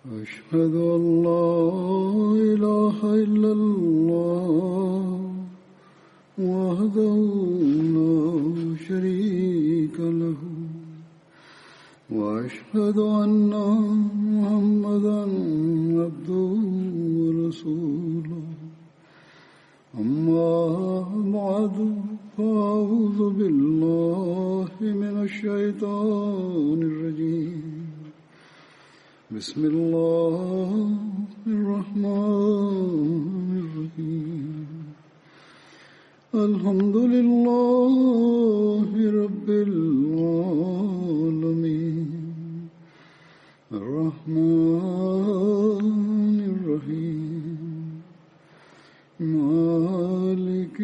أشهد أن لا إله إلا الله وحده لا شريك له وأشهد أن محمدا عبده ورسوله أما بعد فأعوذ بالله من الشيطان الرجيم بسم الله الرحمن الرحيم الحمد لله رب العالمين الرحمن الرحيم مالك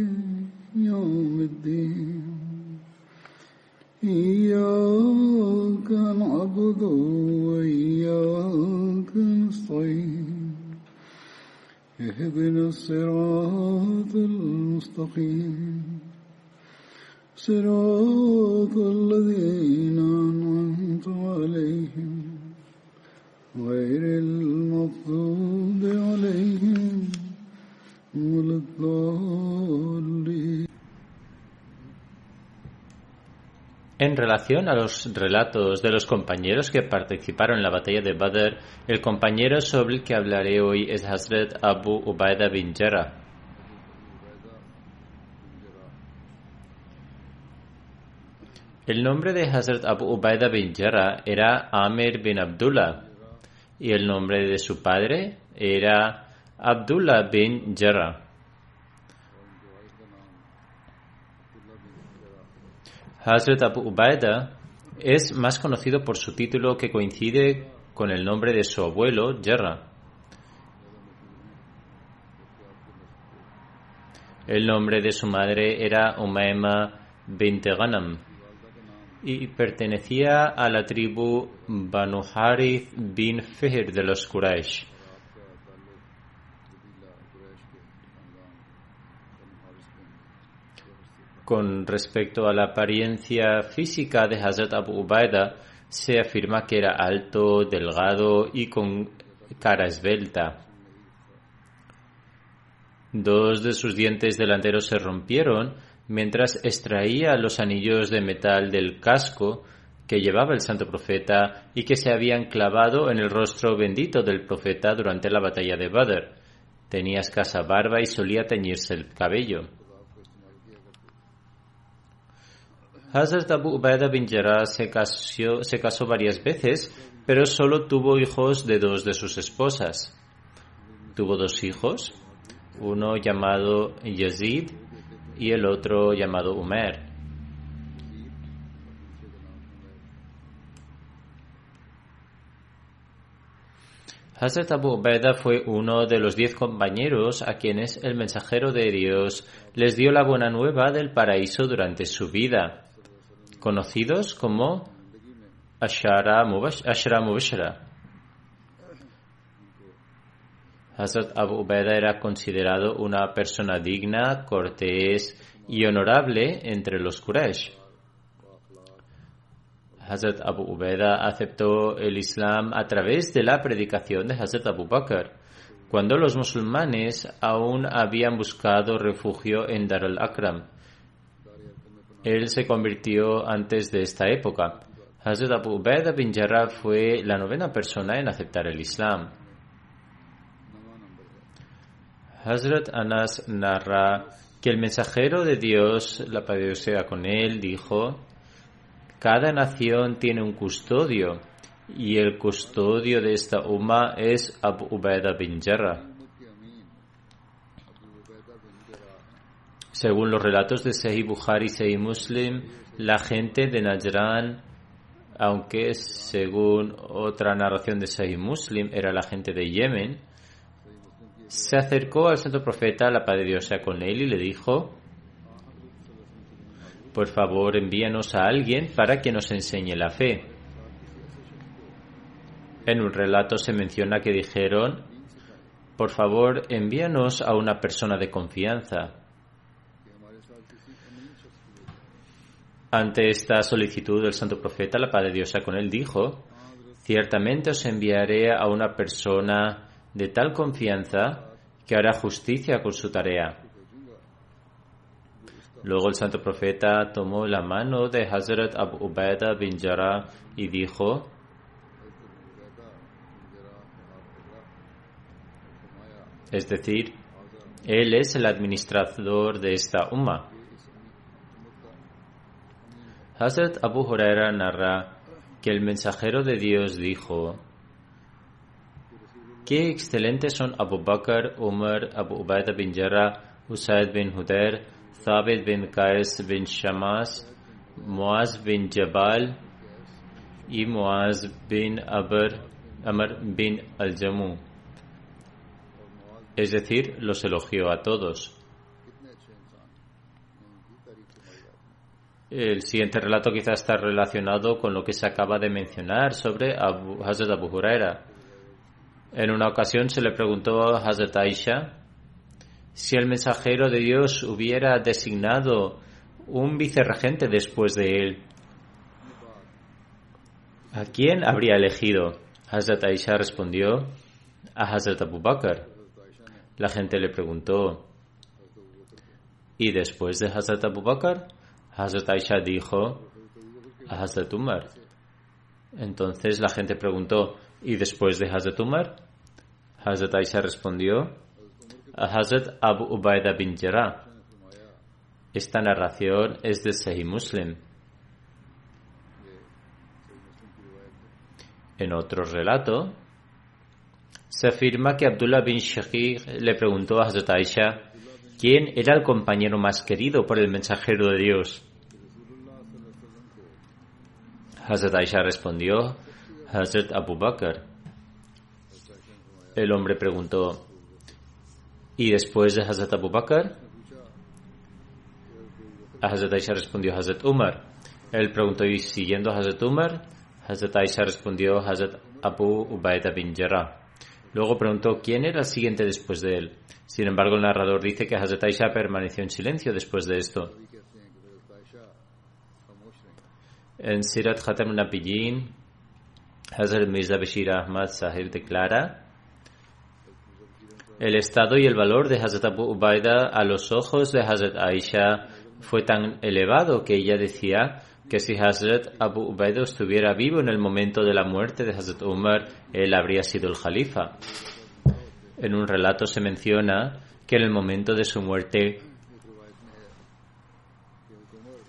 يوم الدين إياك نعبد وإياك نستعين اهدنا الصراط المستقيم صراط الذين أنعمت عليهم غير المغضوب عليهم ولا الضالين. En relación a los relatos de los compañeros que participaron en la batalla de Badr, el compañero sobre el que hablaré hoy es Hazrat Abu Ubaida bin Jarrah. El nombre de Hazrat Abu Ubaida bin Jarrah era Amir bin Abdullah y el nombre de su padre era Abdullah bin Jarrah. Hazrat Abu Ubaida es más conocido por su título que coincide con el nombre de su abuelo, Jarrah. El nombre de su madre era Umayma bint Ghanam y pertenecía a la tribu Banu Harith bin Fihr de los Quraysh. Con respecto a la apariencia física de Hazrat Abu Ubaida, se afirma que era alto, delgado y con cara esbelta. Dos de sus dientes delanteros se rompieron mientras extraía los anillos de metal del casco que llevaba el santo profeta y que se habían clavado en el rostro bendito del profeta durante la batalla de Badr. Tenía escasa barba y solía teñirse el cabello. Hazrat Abu Ubaida bin Jarrah se casó varias veces, pero solo tuvo hijos de dos de sus esposas. Tuvo dos hijos, uno llamado Yazid y el otro llamado Umair. Hazrat Abu Ubaida fue uno de los 10 compañeros a quienes el mensajero de Dios les dio la buena nueva del paraíso durante su vida, conocidos como Ashra Mubashara. Hazrat Abu Ubaida era considerado una persona digna, cortés y honorable entre los Quraysh. Hazrat Abu Ubaida aceptó el Islam a través de la predicación de Hazrat Abu Bakr, cuando los musulmanes aún habían buscado refugio en Dar al-Akram. Él se convirtió antes de esta época. Hazrat Abu Ubaida bin Jarrah fue la 9ª persona en aceptar el Islam. Hazrat Anas narra que el mensajero de Dios, la paz de Dios sea con él, dijo: cada nación tiene un custodio y el custodio de esta umma es Abu Ubaida bin Jarrah. Según los relatos de Sahih Bukhari y Sahih Muslim, la gente de Najran, aunque según otra narración de Sahih Muslim era la gente de Yemen, se acercó al santo profeta, la paz de Dios sea con él, y le dijo: por favor, envíanos a alguien para que nos enseñe la fe. En un relato se menciona que dijeron: por favor, envíanos a una persona de confianza. Ante esta solicitud, el santo profeta, la paz de Dios sea con él, dijo: Ciertamente os enviaré a una persona de tal confianza que hará justicia con su tarea. Luego el santo profeta tomó la mano de Hazrat Abu Ubaidah bin Jarrah y dijo: es decir, él es el administrador de esta umma. Hazrat Abu Huraira narra que el mensajero de Dios dijo: qué excelentes son Abu Bakr, Umar, Abu Ubaidah bin Jarrah, Usaid bin Hudayr, Thabit bin Qais bin Shamas, Muaz bin Jabal y Muaz bin Amr bin al-Jamu. Es decir, los elogió a todos. El siguiente relato quizás está relacionado con lo que se acaba de mencionar sobre Hazrat Abu Huraira. En una ocasión se le preguntó a Hazrat Aisha si el mensajero de Dios hubiera designado un vicerregente después de él, ¿a quién habría elegido? Hazrat Aisha respondió: a Hazrat Abu Bakr. La gente le preguntó: ¿y después de Hazrat Abu Bakr? Hazrat Aisha dijo: a Hazrat Umar. Entonces la gente preguntó: ¿y después de Hazrat Umar? Hazrat Aisha respondió: a Hazrat Abu Ubaidah bin Jarrah. Esta narración es de Sahih Muslim. En otro relato se afirma que Abdullah bin Shaqiq le preguntó a Hazrat Aisha quién era el compañero más querido por el mensajero de Dios. Hazrat Aisha respondió: Hazrat Abu Bakr. El hombre preguntó: ¿y después de Hazrat Abu Bakr? A Hazrat Aisha respondió: Hazrat Umar. Él preguntó: ¿y siguiendo a Hazrat Umar? Hazrat Aisha respondió: Hazrat Abu Ubaidah bin Jarrah. Luego preguntó quién era el siguiente después de él. Sin embargo, el narrador dice que Hazrat Aisha permaneció en silencio después de esto. En Sirat Khatam Nabiyyin, Hazrat Mirza Bashir Ahmad Sahib declara: el estado y el valor de Hazrat Abu Ubaidah a los ojos de Hazrat Aisha fue tan elevado que ella decía que si Hazrat Abu Ubaidah estuviera vivo en el momento de la muerte de Hazrat Umar, él habría sido el Jalifa. En un relato se menciona que en el momento de su muerte,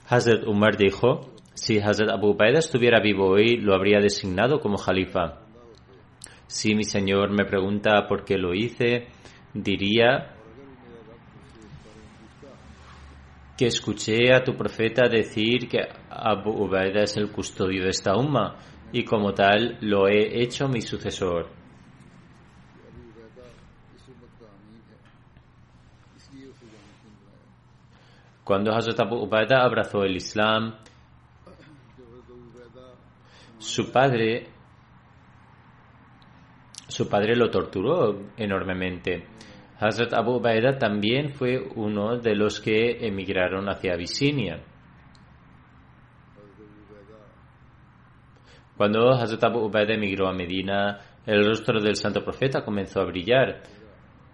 Hazrat Umar dijo: si Hazrat Abu Ubaidah estuviera vivo hoy, lo habría designado como Jalifa. Si mi Señor me pregunta por qué lo hice, diría que escuché a tu profeta decir que Abu Ubaidah es el custodio de esta umma y como tal lo he hecho mi sucesor. Cuando Hazrat Abu Ubaidah abrazó el Islam, su padre lo torturó enormemente. Hazrat Abu Ubaidah también fue uno de los que emigraron hacia Abisinia. Cuando Hazrat Abu Ubaidah emigró a Medina, el rostro del santo profeta comenzó a brillar.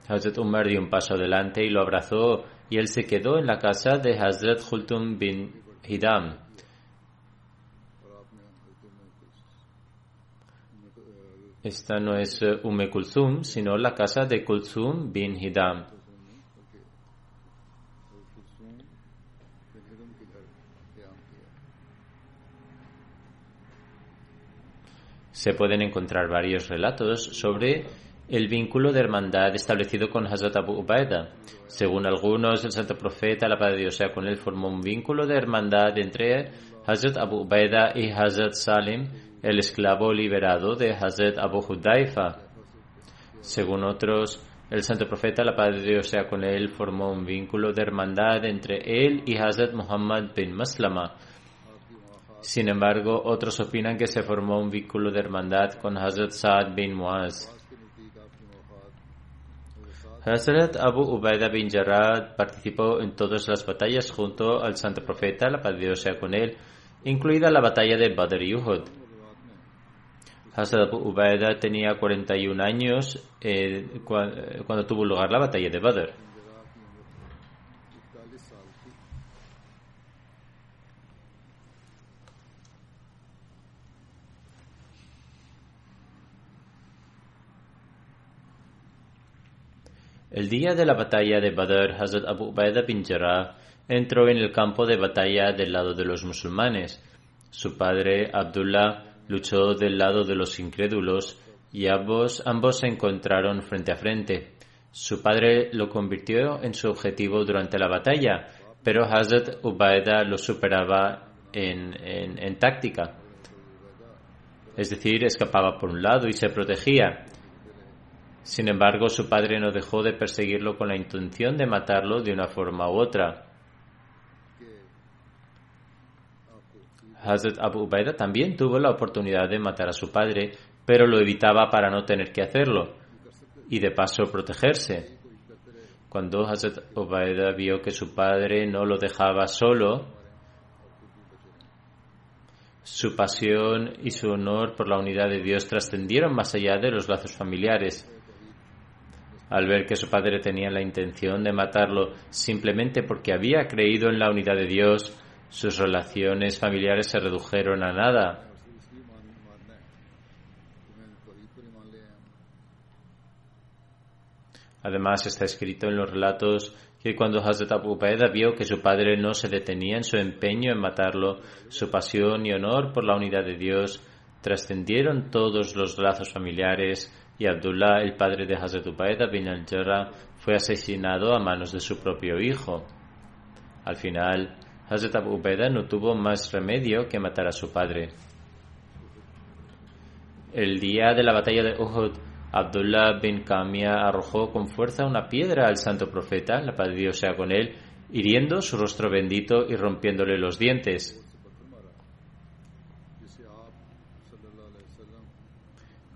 Hazrat Umar dio un paso adelante y lo abrazó, y él se quedó en la casa de Hazrat Kulthum bin Hidam. Esta no es Kulthum, sino la casa de Kulthum bin Hidam. Se pueden encontrar varios relatos sobre el vínculo de hermandad establecido con Hazrat Abu Ubaidah. Según algunos, el santo profeta, la paz de Dios sea con él, formó un vínculo de hermandad entre Hazrat Abu Ubaidah y Hazrat Salim, el esclavo liberado de Hazrat Abu Hudayfa. Según otros, el santo profeta, la paz de Dios sea con él, formó un vínculo de hermandad entre él y Hazrat Muhammad bin Maslama. Sin embargo, otros opinan que se formó un vínculo de hermandad con Hazrat Sa'ad bin Muaz. Hazrat Abu Ubaidah bin Jarrah participó en todas las batallas junto al santo profeta, la paz de Dios sea con él, incluida la batalla de Badr y Uhud. Hazrat Abu Ubaida tenía 41 años cuando tuvo lugar la batalla de Badr. El día de la batalla de Badr, Hazrat Abu Ubaida bin Jarrah entró en el campo de batalla del lado de los musulmanes. Su padre, Abdullah, luchó del lado de los incrédulos y ambos se encontraron frente a frente. Su padre lo convirtió en su objetivo durante la batalla, pero Hazrat Ubaida lo superaba en táctica. Es decir, escapaba por un lado y se protegía. Sin embargo, su padre no dejó de perseguirlo con la intención de matarlo de una forma u otra. Hazrat Abu Ubaida también tuvo la oportunidad de matar a su padre, pero lo evitaba para no tener que hacerlo y de paso protegerse. Cuando Hazrat Ubaida vio que su padre no lo dejaba solo, su pasión y su honor por la unidad de Dios trascendieron más allá de los lazos familiares. Al ver que su padre tenía la intención de matarlo simplemente porque había creído en la unidad de Dios, sus relaciones familiares se redujeron a nada. Además, está escrito en los relatos que cuando Hazrat Abu Ubaida vio que su padre no se detenía en su empeño en matarlo, su pasión y honor por la unidad de Dios trascendieron todos los lazos familiares y Abdullah, el padre de Hazrat Ubaida bin al-Jarrah, fue asesinado a manos de su propio hijo. Al final, Hazrat Abu Ubaida no tuvo más remedio que matar a su padre. El día de la batalla de Uhud, Abdullah bin Kamia arrojó con fuerza una piedra al santo profeta, la paz de Dios sea con él, hiriendo su rostro bendito y rompiéndole los dientes.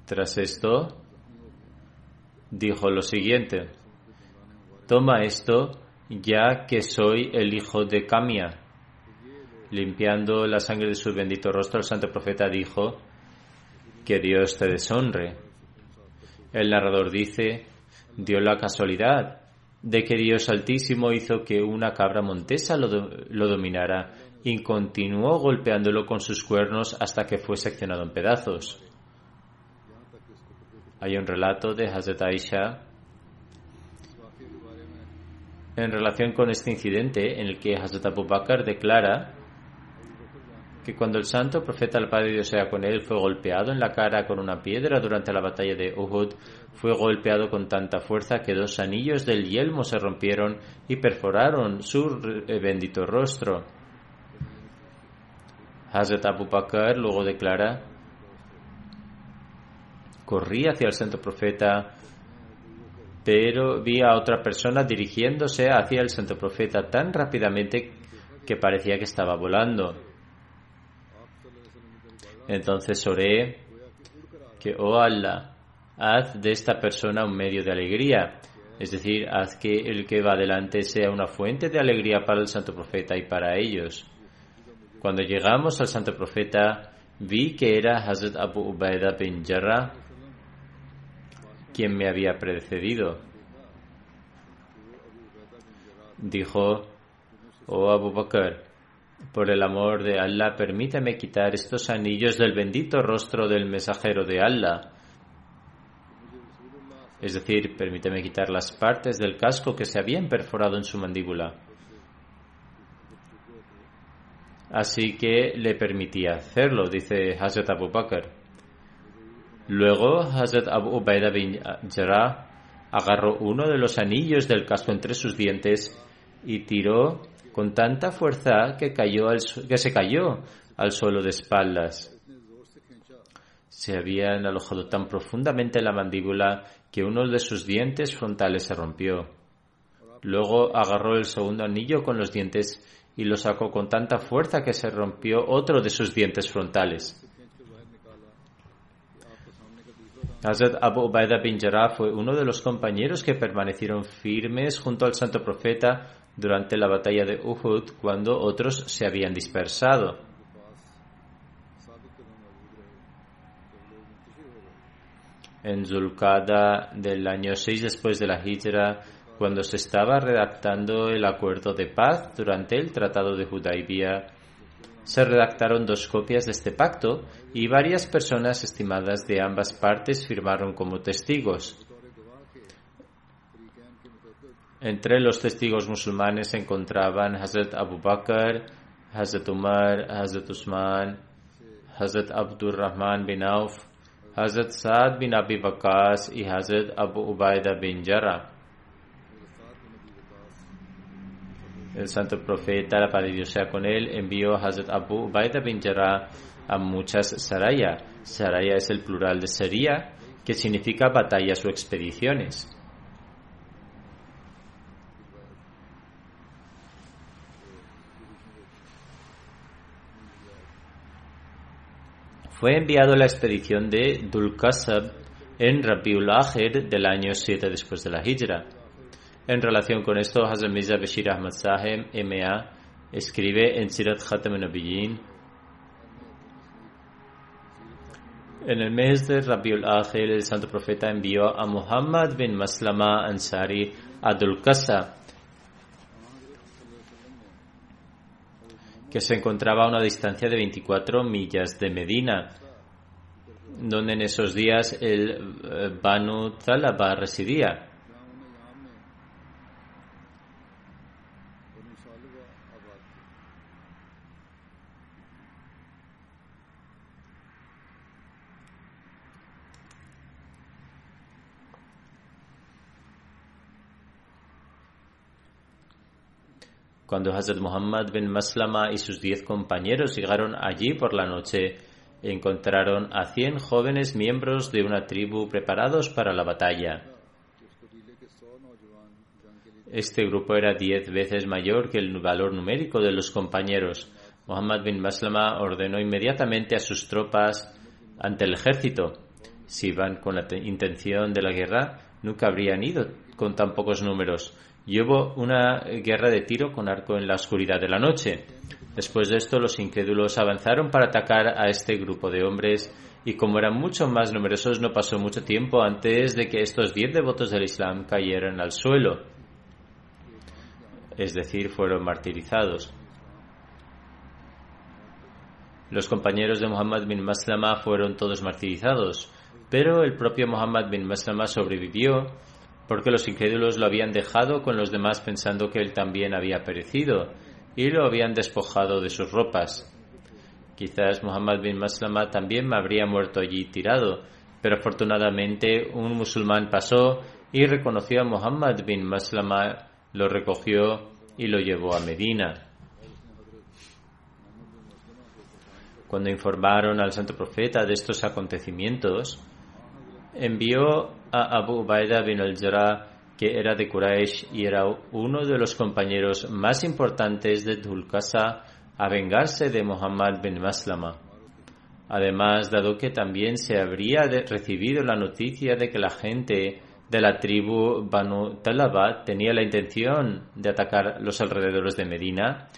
Tras esto, dijo lo siguiente: toma esto, ya que soy el hijo de Kamia. Limpiando la sangre de su bendito rostro, el santo profeta dijo: que Dios te deshonre. El narrador dice: dio la casualidad de que Dios Altísimo hizo que una cabra montesa lo dominara y continuó golpeándolo con sus cuernos hasta que fue seccionado en pedazos. Hay un relato de Hazrat Aisha en relación con este incidente en el que Hazrat Abu Bakr declara que cuando el santo profeta, el Padre de Dios sea con él, fue golpeado en la cara con una piedra durante la batalla de Uhud, fue golpeado con tanta fuerza que 2 anillos del yelmo se rompieron y perforaron su bendito rostro. Hazrat Abu Bakr luego declara: corrí hacia el santo profeta, pero vi a otra persona dirigiéndose hacia el santo profeta tan rápidamente que parecía que estaba volando. Entonces oré que, oh Allah, haz de esta persona un medio de alegría, es decir, haz que el que va adelante sea una fuente de alegría para el santo profeta y para ellos. Cuando llegamos al santo profeta, vi que era Hazrat Abu Ubaida bin Jarrah quien me había precedido. Dijo: oh Abu Bakr, por el amor de Allah, permítame quitar estos anillos del bendito rostro del mensajero de Allah. Es decir, permíteme quitar las partes del casco que se habían perforado en su mandíbula. Así que le permití hacerlo, dice Hazrat Abu Bakr. Luego, Hazrat Abu Ubaida bin Jarrah agarró uno de los anillos del casco entre sus dientes y tiró con tanta fuerza que se cayó al suelo de espaldas. Se habían alojado tan profundamente en la mandíbula que uno de sus dientes frontales se rompió. Luego agarró el segundo anillo con los dientes y lo sacó con tanta fuerza que se rompió otro de sus dientes frontales. Hazrat Abu Ubaida bin Jarrah fue uno de los compañeros que permanecieron firmes junto al santo profeta durante la batalla de Uhud cuando otros se habían dispersado. en Zulqada del año 6 después de la Hijra, cuando se estaba redactando el acuerdo de paz durante el Tratado de Hudaybiyah, se redactaron 2 copias de este pacto y varias personas estimadas de ambas partes firmaron como testigos. Entre los testigos musulmanes se encontraban Hazrat Abu Bakr, Hazrat Umar, Hazrat Usman, Hazrat Abdurrahman bin Auf, Hazrat Saad bin Abi Waqqas y Hazrat Abu Ubaida bin Jarrah. El santo profeta, la paz de Dios sea con él, envió a Hazrat Abu Ubaida bin Jarrah a muchas saraya. Saraya es el plural de Saria, que significa batallas o expediciones. Fue enviado a la expedición de Dhul Qasab en Rabiul Akhir del año 7 después de la Hijra. En relación con esto, Hazrat Mirza Bashir Ahmad Saheb, M.A., escribe en Sirat Khatam al-Nabiyyin: en el mes de Rabiul Akhir, el santo profeta envió a Muhammad bin Maslama Ansari a Dhul Qasab, que se encontraba a una distancia de 24 millas de Medina, donde en esos días el Banu Thalaba residía. Cuando Hazrat Muhammad bin Maslama y sus 10 compañeros llegaron allí por la noche, encontraron a 100 jóvenes miembros de una tribu preparados para la batalla. Este grupo era 10 veces mayor que el valor numérico de los compañeros. Muhammad bin Maslama ordenó inmediatamente a sus tropas ante el ejército: si iban con la intención de la guerra, nunca habrían ido con tan pocos números. Y hubo una guerra de tiro con arco en la oscuridad de la noche. Después de esto, los incrédulos avanzaron para atacar a este grupo de hombres, y como eran mucho más numerosos, no pasó mucho tiempo antes de que estos 10 devotos del Islam cayeran al suelo, es decir, fueron martirizados. Los compañeros de Muhammad bin Maslama fueron todos martirizados, pero el propio Muhammad bin Maslama sobrevivió, porque los incrédulos lo habían dejado con los demás pensando que él también había perecido y lo habían despojado de sus ropas. Quizás Muhammad bin Maslama también me habría muerto allí tirado, pero afortunadamente un musulmán pasó y reconoció a Muhammad bin Maslama, lo recogió y lo llevó a Medina. Cuando informaron al santo profeta de estos acontecimientos, envió a Abu Ubaida bin al-Jarrah, que era de Quraysh y era uno de los compañeros más importantes de Dhul Qasab, a vengarse de Muhammad bin Maslama. Además, dado que también se habría recibido la noticia de que la gente de la tribu Banu Thalaba tenía la intención de atacar los alrededores de Medina,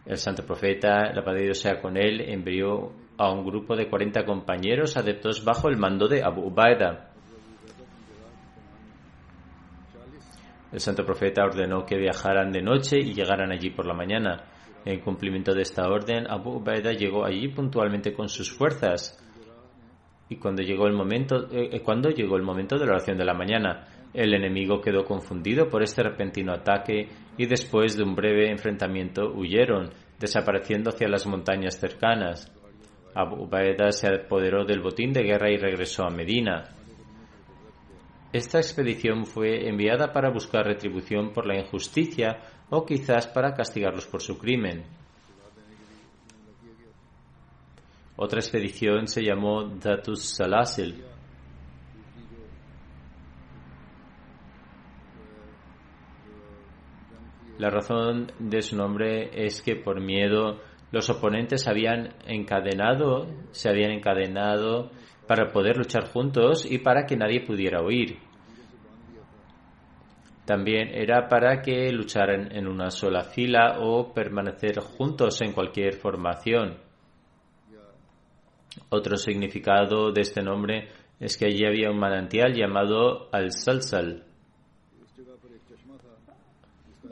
el santo profeta, la paz de Dios sea con él, envió a un grupo de 40 compañeros adeptos bajo el mando de Abu Ubaida. El santo profeta ordenó que viajaran de noche y llegaran allí por la mañana. En cumplimiento de esta orden, Abu Ubaida llegó allí puntualmente con sus fuerzas. Y cuando llegó el momento de la oración de la mañana, el enemigo quedó confundido por este repentino ataque y después de un breve enfrentamiento huyeron, desapareciendo hacia las montañas cercanas. Abu Ubaida se apoderó del botín de guerra y regresó a Medina. Esta expedición fue enviada para buscar retribución por la injusticia o quizás para castigarlos por su crimen. Otra expedición se llamó Dhatus Salasil. La razón de su nombre es que por miedo los oponentes se habían encadenado para poder luchar juntos y para que nadie pudiera huir. También era para que lucharan en una sola fila o permanecer juntos en cualquier formación. Otro significado de este nombre es que allí había un manantial llamado Al-Salsal.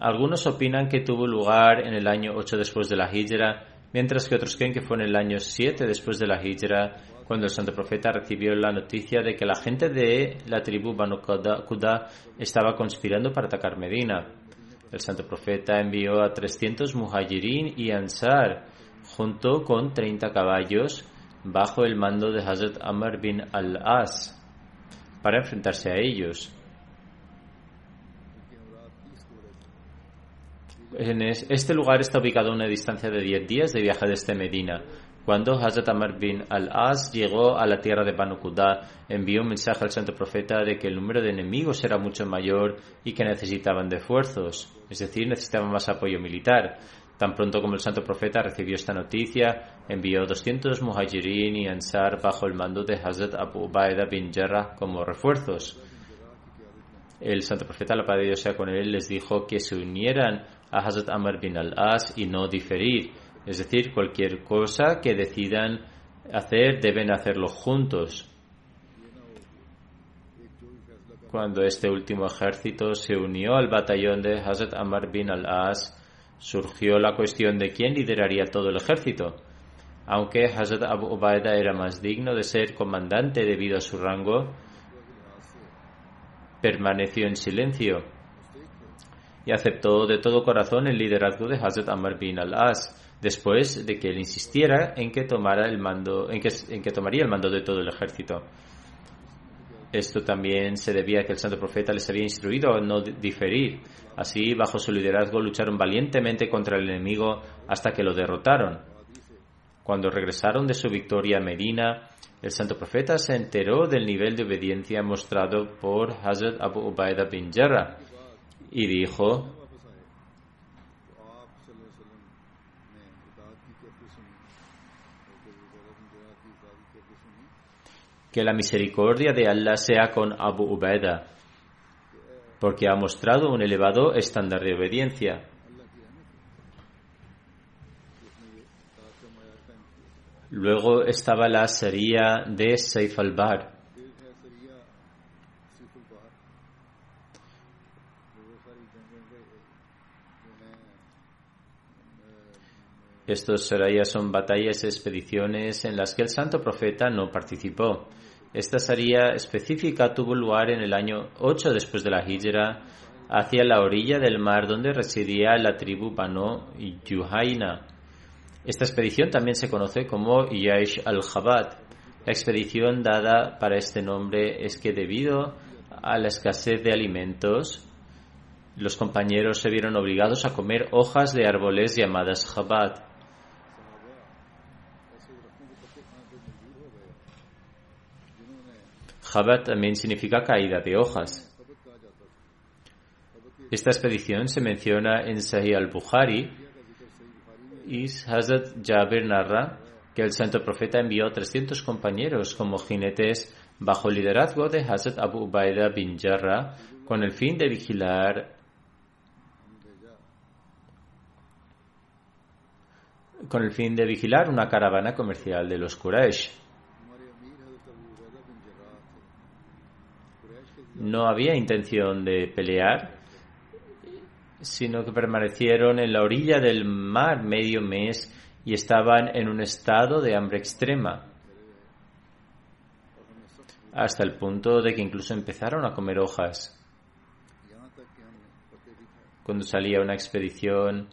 Algunos opinan que tuvo lugar en el año 8 después de la Hijra, mientras que otros creen que fue en el año 7 después de la Hijra, cuando el santo profeta recibió la noticia de que la gente de la tribu Banu Quda estaba conspirando para atacar Medina. El santo profeta envió a 300 muhajirin y ansar, junto con 30 caballos, bajo el mando de Hazrat Amr bin al-As, para enfrentarse a ellos. Este lugar está ubicado a una distancia de 10 días de viaje desde Medina. Cuando Hazrat Amr bin al-As llegó a la tierra de Banu Quda, envió un mensaje al santo profeta de que el número de enemigos era mucho mayor y que necesitaban de esfuerzos, es decir, necesitaban más apoyo militar. Tan pronto como el santo profeta recibió esta noticia, envió 200 muhajirin y ansar bajo el mando de Hazrat Abu Ubaidah bin Jarrah como refuerzos. El santo profeta, la paz de Dios sea con él, les dijo que se unieran a Hazrat Amr bin al-As y no diferir. Es decir, cualquier cosa que decidan hacer, deben hacerlo juntos. Cuando este último ejército se unió al batallón de Hazrat Amr bin al-As, surgió la cuestión de quién lideraría todo el ejército. Aunque Hazrat Abu Ubaidah era más digno de ser comandante debido a su rango, permaneció en silencio y aceptó de todo corazón el liderazgo de Hazrat Amr bin al-As, después de que él insistiera en que tomaría el mando de todo el ejército. Esto también se debía a que el santo profeta les había instruido a no diferir. Así, bajo su liderazgo, lucharon valientemente contra el enemigo hasta que lo derrotaron. Cuando regresaron de su victoria a Medina, el santo profeta se enteró del nivel de obediencia mostrado por Hazrat Abu Ubaidah bin Jarrah y dijo: que la misericordia de Allah sea con Abu Ubaidah, porque ha mostrado un elevado estándar de obediencia. Luego estaba la Saría de Saif al-Bahr. Estos sarayas son batallas y expediciones en las que el santo profeta no participó. Esta saría específica tuvo lugar en el año 8 después de la Hijra, hacia la orilla del mar donde residía la tribu Banu Juhayna. Esta expedición también se conoce como Yaish al-Jabad. La expedición dada para este nombre es que debido a la escasez de alimentos, los compañeros se vieron obligados a comer hojas de árboles llamadas Jabad. Jabad también significa caída de hojas. Esta expedición se menciona en Sahih al-Bukhari y Hazrat Jabir narra que el santo profeta envió 300 compañeros como jinetes bajo el liderazgo de Hazrat Abu Ubaidah bin Jarrah con el fin de vigilar una caravana comercial de los Quraysh. No había intención de pelear, sino que permanecieron en la orilla del mar medio mes y estaban en un estado de hambre extrema, hasta el punto de que incluso empezaron a comer hojas. Cuando salía una expedición,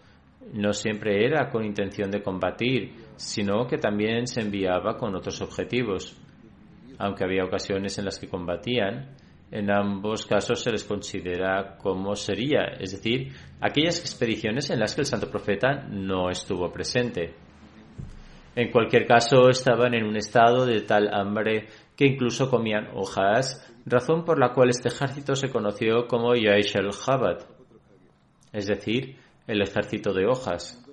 no siempre era con intención de combatir, sino que también se enviaba con otros objetivos. Aunque había ocasiones en las que combatían, en ambos casos se les considera como sería, es decir, aquellas expediciones en las que el santo profeta no estuvo presente. En cualquier caso, estaban en un estado de tal hambre que incluso comían hojas, razón por la cual este ejército se conoció como Yaish al-Jabad, es decir, el ejército de hojas.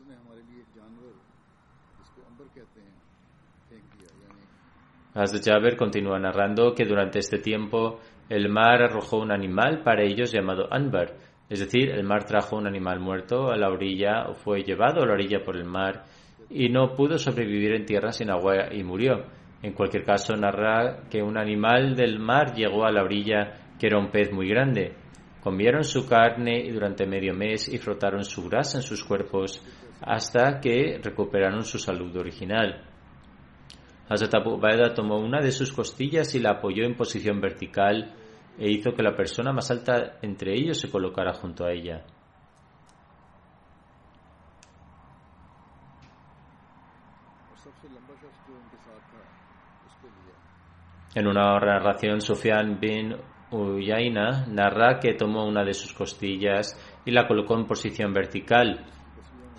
Hazrat Jabir continúa narrando que durante este tiempo el mar arrojó un animal para ellos llamado Anbar, es decir, el mar trajo un animal muerto a la orilla o fue llevado a la orilla por el mar y no pudo sobrevivir en tierra sin agua y murió. En cualquier caso, narra que un animal del mar llegó a la orilla, que era un pez muy grande. Comieron su carne durante medio mes y frotaron su grasa en sus cuerpos hasta que recuperaron su salud original. Hazrat Abu Ubaida tomó una de sus costillas y la apoyó en posición vertical e hizo que la persona más alta entre ellos se colocara junto a ella. En una narración, Sufyan bin Uyayna narra que tomó una de sus costillas y la colocó en posición vertical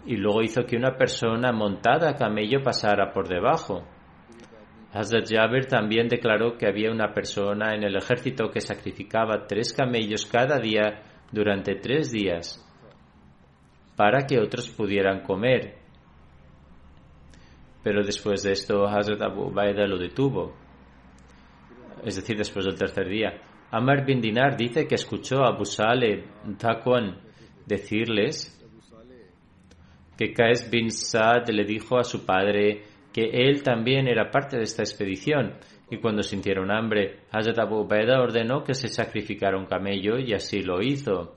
y luego hizo que una persona montada a camello pasara por debajo. Hazrat Jabir también declaró que había una persona en el ejército que sacrificaba 3 camellos cada día durante 3 días para que otros pudieran comer. Pero después de esto, Hazrat Abu Ubaida lo detuvo, es decir, después del 3er día. Amr bin Dinar dice que escuchó a Abu Saleh Dhakwan decirles que Qais bin Saad le dijo a su padre que él también era parte de esta expedición, y cuando sintieron hambre, Hazrat Abu Ubaida ordenó que se sacrificara un camello y así lo hizo.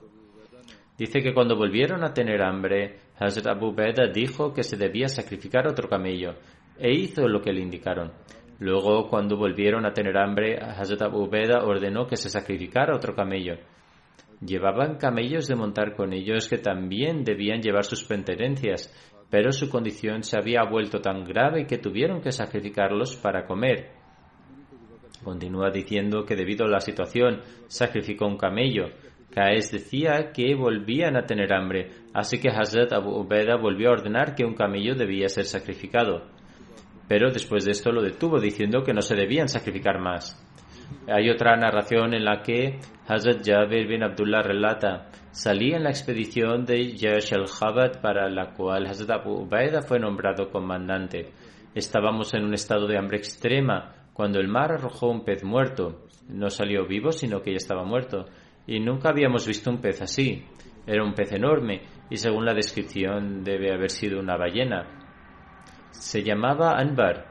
Dice que cuando volvieron a tener hambre, Hazrat Abu Ubaida dijo que se debía sacrificar otro camello e hizo lo que le indicaron. Luego, cuando volvieron a tener hambre, Hazrat Abu Ubaida ordenó que se sacrificara otro camello. Llevaban camellos de montar con ellos que también debían llevar sus pertenencias, pero su condición se había vuelto tan grave que tuvieron que sacrificarlos para comer. Continúa diciendo que debido a la situación sacrificó un camello. Qais decía que volvían a tener hambre, así que Hazrat Abu Ubaida volvió a ordenar que un camello debía ser sacrificado. Pero después de esto lo detuvo diciendo que no se debían sacrificar más. Hay otra narración en la que Hazrat Jabir bin Abdullah relata: salí en la expedición de Yash al-Khabat para la cual Hazrat Abu Ubaida fue nombrado comandante. Estábamos en un estado de hambre extrema cuando el mar arrojó un pez muerto. No salió vivo, sino que ya estaba muerto. Y nunca habíamos visto un pez así. Era un pez enorme y según la descripción debe haber sido una ballena. Se llamaba Anbar.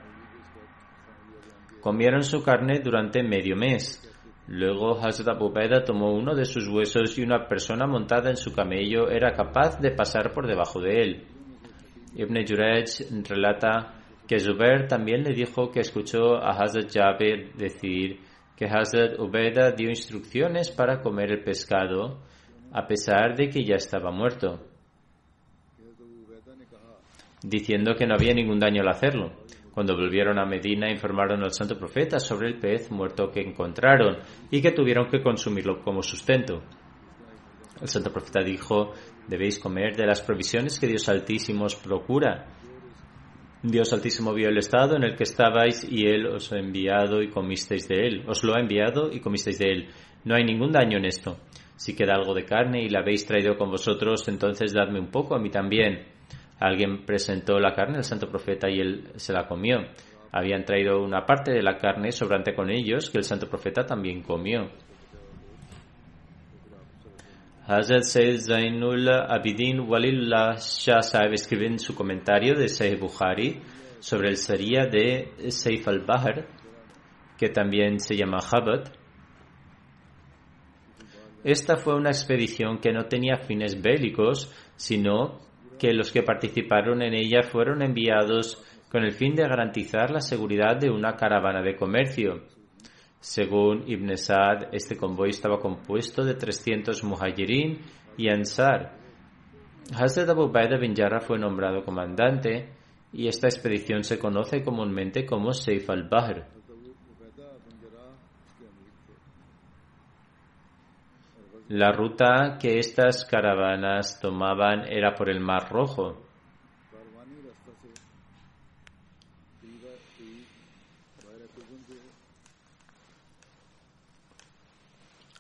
Comieron su carne durante medio mes. Luego Hazrat Abu Ubaida tomó uno de sus huesos y una persona montada en su camello era capaz de pasar por debajo de él. Ibn Jurayj relata que Zubair también le dijo que escuchó a Hazrat Jabir decir que Hazrat Ubaida dio instrucciones para comer el pescado a pesar de que ya estaba muerto, diciendo que no había ningún daño al hacerlo. Cuando volvieron a Medina, informaron al santo profeta sobre el pez muerto que encontraron y que tuvieron que consumirlo como sustento. El santo profeta dijo: debéis comer de las provisiones que Dios Altísimo os procura. Dios Altísimo vio el estado en el que estabais y Él os ha enviado y comisteis de Él. Os lo ha enviado y comisteis de Él. No hay ningún daño en esto. Si queda algo de carne y la habéis traído con vosotros, entonces dadme un poco a mí también. Alguien presentó la carne al santo profeta y él se la comió. Habían traído una parte de la carne sobrante con ellos que el santo profeta también comió. Hazrat Sayyid Zainul Abidin Walillah Shah Sahib escribe en su comentario de Sahih Bukhari sobre el Sariya de Saif al-Bahr, que también se llama Khabat. Esta fue una expedición que no tenía fines bélicos, sino que los que participaron en ella fueron enviados con el fin de garantizar la seguridad de una caravana de comercio. Según Ibn Sa'd, este convoy estaba compuesto de 300 muhajirin y ansar. Hazrat Abu Ubaida bin Jarrah fue nombrado comandante y esta expedición se conoce comúnmente como Saif al-Bahr. La ruta que estas caravanas tomaban era por el Mar Rojo.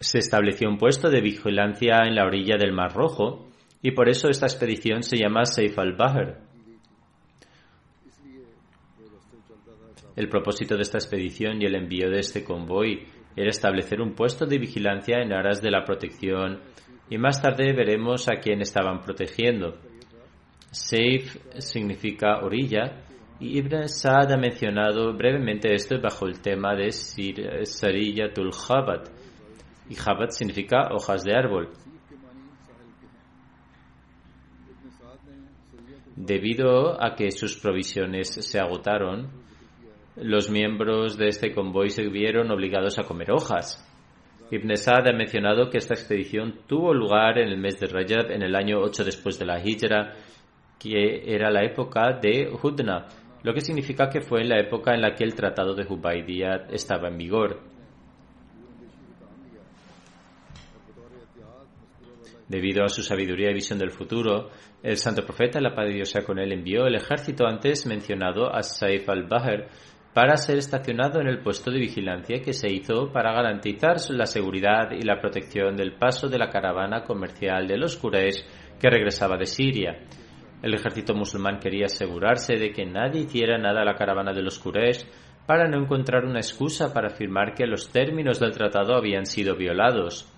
Se estableció un puesto de vigilancia en la orilla del Mar Rojo y por eso esta expedición se llama Saif al-Bahr. El propósito de esta expedición y el envío de este convoy era establecer un puesto de vigilancia en aras de la protección, y más tarde veremos a quién estaban protegiendo. Saif significa orilla, Y Ibn Sa'd ha mencionado brevemente esto bajo el tema de Sariyatul Jabat. Y Jabat significa hojas de árbol. Debido a que sus provisiones se agotaron, los miembros de este convoy se vieron obligados a comer hojas. Ibn Sa'd ha mencionado que esta expedición tuvo lugar en el mes de Rajab, en el año 8 después de la Hijra, que era la época de Hudna, lo que significa que fue en la época en la que el Tratado de Hubaydiyah estaba en vigor. Debido a su sabiduría y visión del futuro, el santo profeta, la paz de Dios sea con él, envió el ejército antes mencionado a Saif al-Bahr para ser estacionado en el puesto de vigilancia que se hizo para garantizar la seguridad y la protección del paso de la caravana comercial de los Quraysh que regresaba de Siria. El ejército musulmán quería asegurarse de que nadie hiciera nada a la caravana de los Quraysh para no encontrar una excusa para afirmar que los términos del tratado habían sido violados.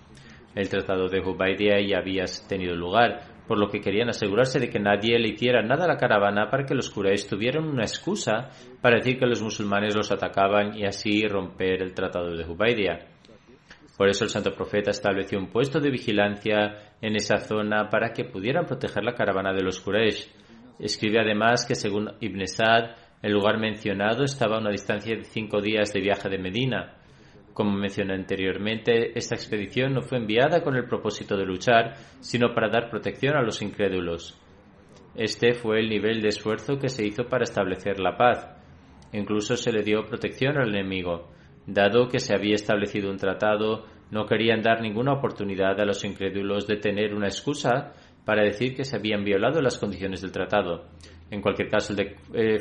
El tratado de Hubaydiyah ya había tenido lugar, por lo que querían asegurarse de que nadie le hiciera nada a la caravana para que los Quraysh tuvieran una excusa para decir que los musulmanes los atacaban y así romper el tratado de Hubaydiyah. Por eso el santo profeta estableció un puesto de vigilancia en esa zona para que pudieran proteger la caravana de los Quraysh. Escribe además que según Ibn Sa'd, el lugar mencionado estaba a una distancia de 5 días de viaje de Medina. Como mencioné anteriormente, esta expedición no fue enviada con el propósito de luchar, sino para dar protección a los incrédulos. Este fue el nivel de esfuerzo que se hizo para establecer la paz. Incluso se le dio protección al enemigo. Dado que se había establecido un tratado, no querían dar ninguna oportunidad a los incrédulos de tener una excusa para decir que se habían violado las condiciones del tratado. En cualquier caso,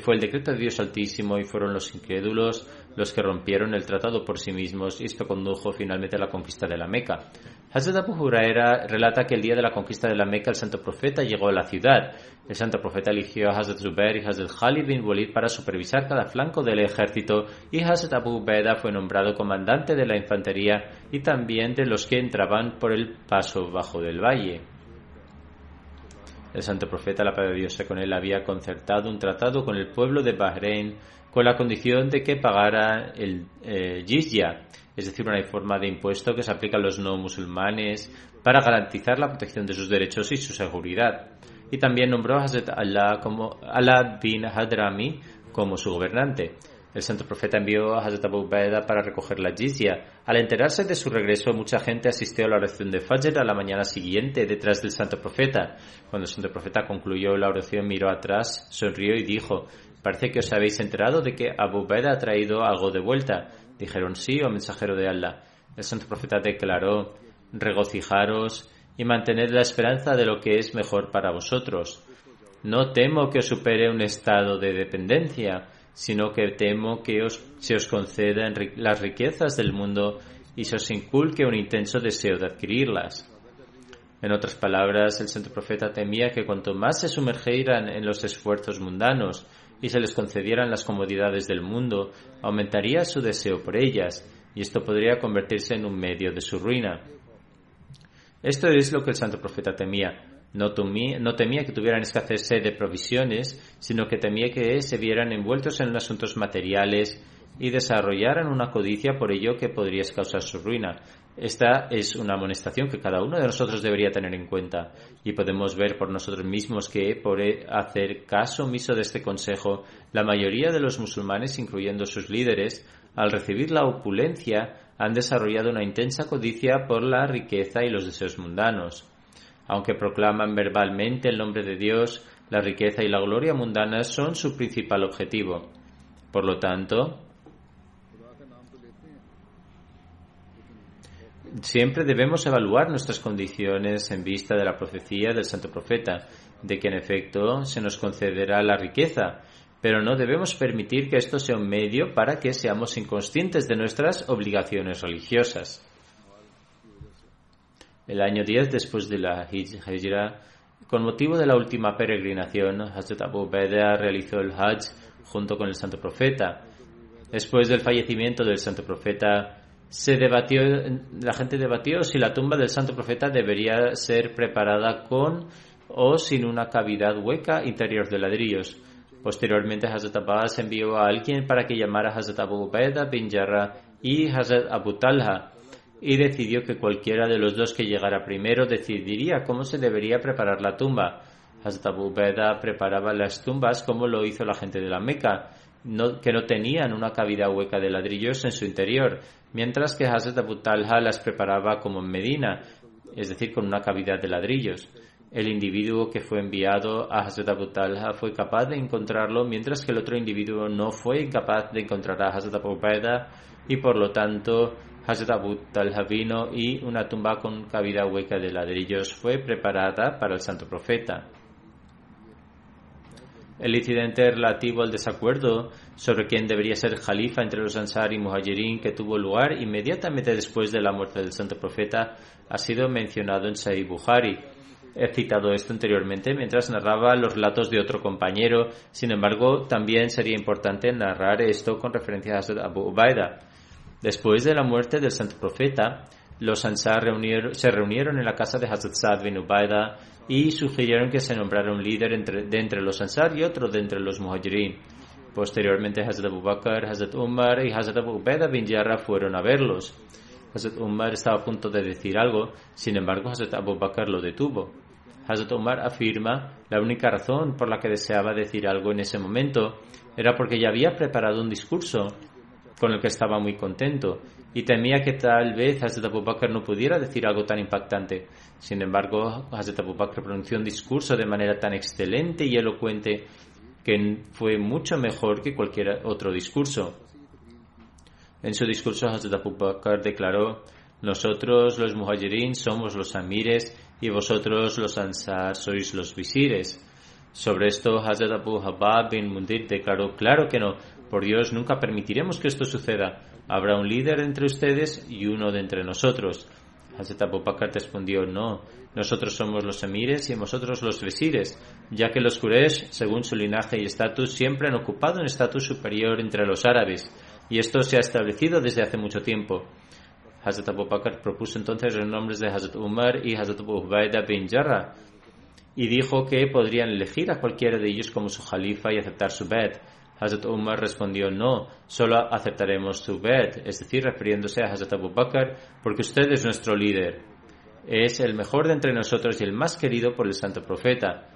fue el decreto de Dios Altísimo y fueron los incrédulos los que rompieron el tratado por sí mismos, y esto condujo finalmente a la conquista de la Meca. Hazrat Abu Huraira relata que el día de la conquista de la Meca el santo profeta llegó a la ciudad. El santo profeta eligió a Hazrat Zubair y Hazrat Khalid bin Walid para supervisar cada flanco del ejército, y Hazrat Abu Ubaidah fue nombrado comandante de la infantería y también de los que entraban por el paso bajo del valle. El santo profeta, la paz de Dios sea con él, había concertado un tratado con el pueblo de Bahrein con la condición de que pagara el jizya, es decir, una forma de impuesto que se aplica a los no musulmanes para garantizar la protección de sus derechos y su seguridad. Y también nombró a Hazrat Ala bin Hadrami como su gobernante. El santo profeta envió a Hazrat Abu Ubaidah para recoger la jizya. Al enterarse de su regreso, mucha gente asistió a la oración de Fajr a la mañana siguiente detrás del santo profeta. Cuando el santo profeta concluyó la oración, miró atrás, sonrió y dijo: «Parece que os habéis enterado de que Abu Ubaidah ha traído algo de vuelta». Dijeron: «Sí, oh mensajero de Allah». El santo profeta declaró: «Regocijaros y mantened la esperanza de lo que es mejor para vosotros. No temo que os supere un estado de dependencia, sino que temo que se os concedan las riquezas del mundo y se os inculque un intenso deseo de adquirirlas». En otras palabras, el santo profeta temía que cuanto más se sumergieran en los esfuerzos mundanos y se les concedieran las comodidades del mundo, aumentaría su deseo por ellas, y esto podría convertirse en un medio de su ruina. Esto es lo que el santo profeta temía. No temía que tuvieran escasez de provisiones, sino que temía que se vieran envueltos en asuntos materiales y desarrollaran una codicia por ello que podría causar su ruina. Esta es una amonestación que cada uno de nosotros debería tener en cuenta, y podemos ver por nosotros mismos que, por hacer caso omiso de este consejo, la mayoría de los musulmanes, incluyendo sus líderes, al recibir la opulencia, han desarrollado una intensa codicia por la riqueza y los deseos mundanos. Aunque proclaman verbalmente el nombre de Dios, la riqueza y la gloria mundanas son su principal objetivo. Por lo tanto, siempre debemos evaluar nuestras condiciones en vista de la profecía del santo profeta, de que en efecto se nos concederá la riqueza, pero no debemos permitir que esto sea un medio para que seamos inconscientes de nuestras obligaciones religiosas. El año 10 después de la Hijra, con motivo de la última peregrinación, Hazrat Abu Ubaidah realizó el Hajj junto con el santo profeta. Después del fallecimiento del santo profeta, la gente debatió si la tumba del santo profeta debería ser preparada con o sin una cavidad hueca interior de ladrillos. Posteriormente, Hazrat Abbas envió a alguien para que llamara a Hazrat Abu Ubaidah bin Jarrah y Hazrat Abu Talha, y decidió que cualquiera de los dos que llegara primero decidiría cómo se debería preparar la tumba. Hazrat Abu Ubaidah preparaba las tumbas como lo hizo la gente de la Meca, que no tenían una cavidad hueca de ladrillos en su interior, mientras que Hazrat Abu Talha las preparaba como en Medina, es decir, con una cavidad de ladrillos. El individuo que fue enviado a Hazrat Abu Talha fue capaz de encontrarlo, mientras que el otro individuo no fue capaz de encontrar a Hazrat Abu Ubaidah, y por lo tanto Hazrat Abu Talha vino y una tumba con cavidad hueca de ladrillos fue preparada para el santo profeta. El incidente relativo al desacuerdo sobre quién debería ser jalifa entre los Ansar y Muhajirin, que tuvo lugar inmediatamente después de la muerte del santo profeta, ha sido mencionado en Sahih Bukhari. He citado esto anteriormente mientras narraba los relatos de otro compañero. Sin embargo, también sería importante narrar esto con referencia a Hazrat Abu Ubaidah. Después de la muerte del santo profeta, los Ansar se reunieron en la casa de Hazrat Sa'd bin Ubaidah y sugirieron que se nombrara un líder de entre los Ansar y otro de entre los Muhajirin. Posteriormente, Hazrat Abu Bakr, Hazrat Umar y Hazrat Abu Ubaidah bin Jarrah fueron a verlos. Hazrat Umar estaba a punto de decir algo, sin embargo Hazrat Abu Bakr lo detuvo. Hazrat Umar afirma la única razón por la que deseaba decir algo en ese momento era porque ya había preparado un discurso con el que estaba muy contento y temía que tal vez Hazrat Abu Bakr no pudiera decir algo tan impactante. Sin embargo, Hazrat Abu Bakr pronunció un discurso de manera tan excelente y elocuente que fue mucho mejor que cualquier otro discurso. En su discurso, Hazrat Abu Bakr declaró: nosotros los Muhajirin somos los amires y vosotros los Ansar sois los visires. Sobre esto, Hazrat Abu Habab bin Mundir declaró: claro que no, por Dios, nunca permitiremos que esto suceda. Habrá un líder entre ustedes y uno de entre nosotros. Hazrat Abu Bakr respondió: no, nosotros somos los emires y vosotros los visires, ya que los Quraysh, según su linaje y estatus, siempre han ocupado un estatus superior entre los árabes, y esto se ha establecido desde hace mucho tiempo. Hazrat Abu Bakr propuso entonces los nombres de Hazrat Umar y Hazrat Abu Ubaidah bin Jarrah y dijo que podrían elegir a cualquiera de ellos como su jalifa y aceptar su bet. Hazrat Umar respondió: no, solo aceptaremos su bet, es decir, refiriéndose a Hazrat Abu Bakr, porque usted es nuestro líder. Es el mejor de entre nosotros y el más querido por el santo profeta.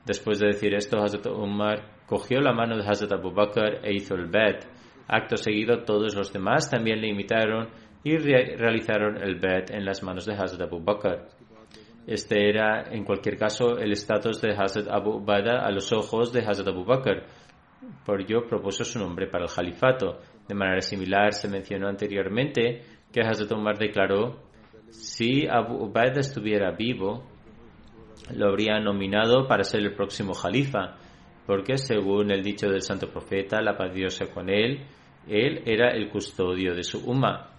Después de decir esto, Hazrat Umar cogió la mano de Hazrat Abu Bakr e hizo el bet. Acto seguido, todos los demás también le imitaron y realizaron el bet en las manos de Hazrat Abu Bakr. Este era, en cualquier caso, el estatus de Hazrat Abu Ubaidah a los ojos de Hazrat Abu Bakr. Por ello, propuso su nombre para el califato. De manera similar, se mencionó anteriormente que Hazrat Umar declaró: si Abu Ubaidah estuviera vivo, lo habría nominado para ser el próximo jalifa, porque según el dicho del santo profeta, la paz de Dios sea con él era el custodio de su umma.